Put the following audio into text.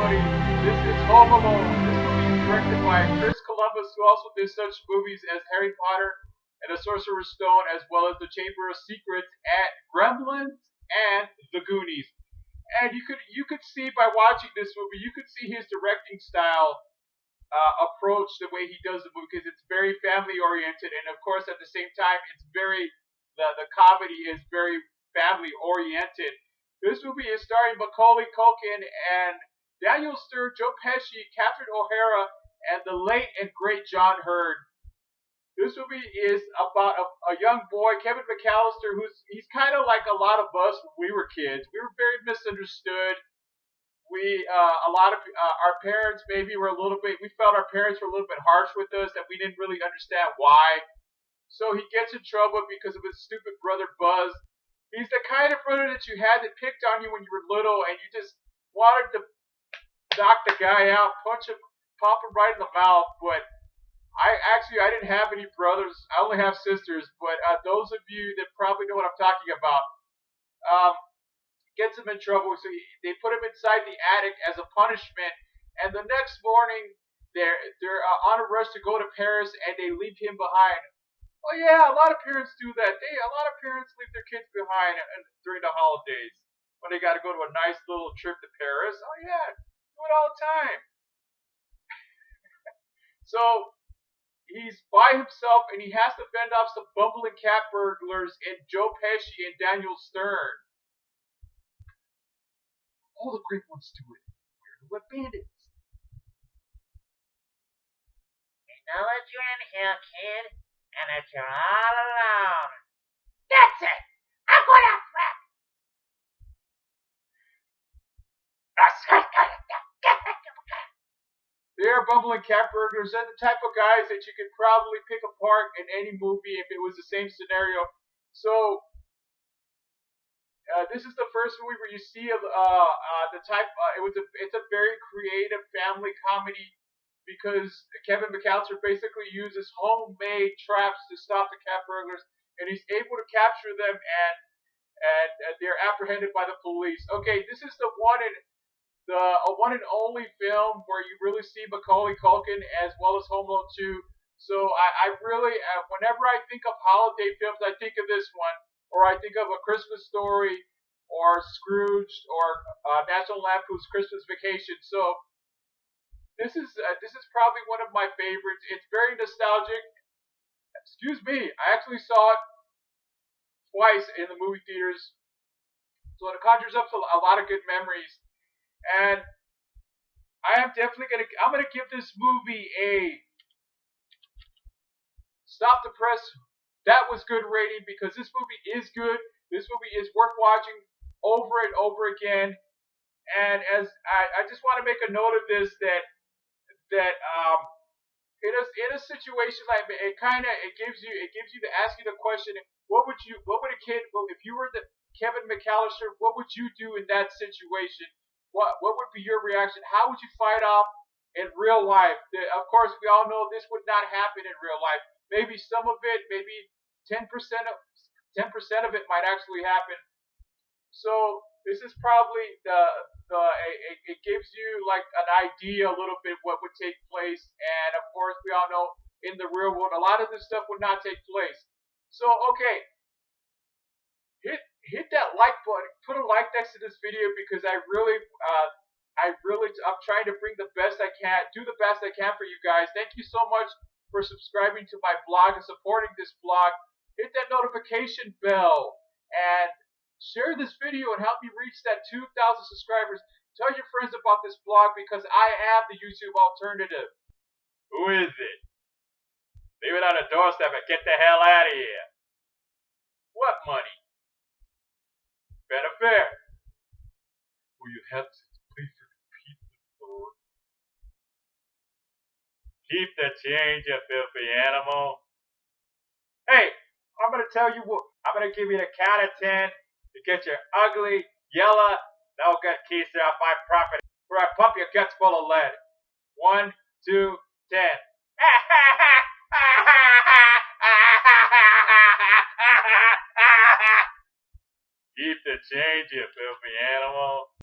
everybody. This is Home Alone. This movie is directed by Chris Columbus, who also did such movies as Harry Potter and the Sorcerer's Stone, as well as The Chamber of Secrets, and Gremlins, and The Goonies. And you could see by watching this movie, you could see his directing style approach, the way he does the movie, because it's very family oriented, and of course at the same time it's very the comedy is very family oriented. This movie is starring Macaulay Culkin and Daniel Stern, Joe Pesci, Catherine O'Hara, and the late and great John Hurd. This movie is about a young boy, Kevin McAllister, he's kind of like a lot of us when we were kids. We were very misunderstood. A lot of our parents maybe were we felt our parents were a little bit harsh with us, that we didn't really understand why. So he gets in trouble because of his stupid brother Buzz. He's the kind of brother that you had that picked on you when you were little, and you just wanted to knock the guy out, punch him, pop him right in the mouth. But I didn't have any brothers. I only have sisters. But those of you that probably know what I'm talking about, gets him in trouble. So they put him inside the attic as a punishment. And the next morning, they're on a rush to go to Paris, and they leave him behind. Oh yeah, a lot of parents do that. A lot of parents leave their kids behind during the holidays when they got to go to a nice little trip to Paris. Oh yeah, do it all the time. So he's by himself, and he has to fend off some bumbling cat burglars and Joe Pesci and Daniel Stern. All the great ones do it. We're the wet bandits. We know that you're in here, kid. And that you're all alone. That's it! I'm gonna flip! They're bumbling cat burglars. They're the type of guys that you could probably pick apart in any movie if it was the same scenario. So, this is the first movie where you see the type. It's a very creative family comedy, because Kevin McAllister basically uses homemade traps to stop the cat burglars, and he's able to capture them, and they're apprehended by the police. Okay, this is the one and only film where you really see Macaulay Culkin as well as Home Alone 2. So I really, whenever I think of holiday films, I think of this one, or I think of A Christmas Story, or Scrooge, or National Lampoon's Christmas Vacation. So this is probably one of my favorites. It's very nostalgic. Excuse me, I actually saw it twice in the movie theaters, so it conjures up a lot of good memories. And I'm gonna give this movie a stop the press. That was good rating, because this movie is good. This movie is worth watching over and over again. And as I just want to make a note of this, that in a situation like it gives you to ask you the question, what would a kid, if you were the Kevin McAllister, what would you do in that situation? What would be your reaction? How would you fight off in real life? Of course, we all know this would not happen in real life. Maybe some of it, maybe 10% of it might actually happen. So this is probably it gives you like an idea a little bit what would take place, and of course we all know in the real world a lot of this stuff would not take place. So okay, hit that like button, put a like next to this video, because I'm trying to bring the best I can, do the best I can for you guys. Thank you so much for subscribing to my blog and supporting this blog. Hit that notification bell and share this video and help me reach that 2,000 subscribers. Tell your friends about this blog, because I am the YouTube alternative. Who is it? Leave it on the doorstep and get the hell out of here. What money? Benefit. Will you have to please repeat the code? Keep the change, you filthy animal. Hey, I'm gonna tell you what. I'm gonna give you the count of 10 to get your ugly, yellow, no good keister off my property, where I pump your guts full of lead. 1, 2, 10. Keep the change, you filthy animal.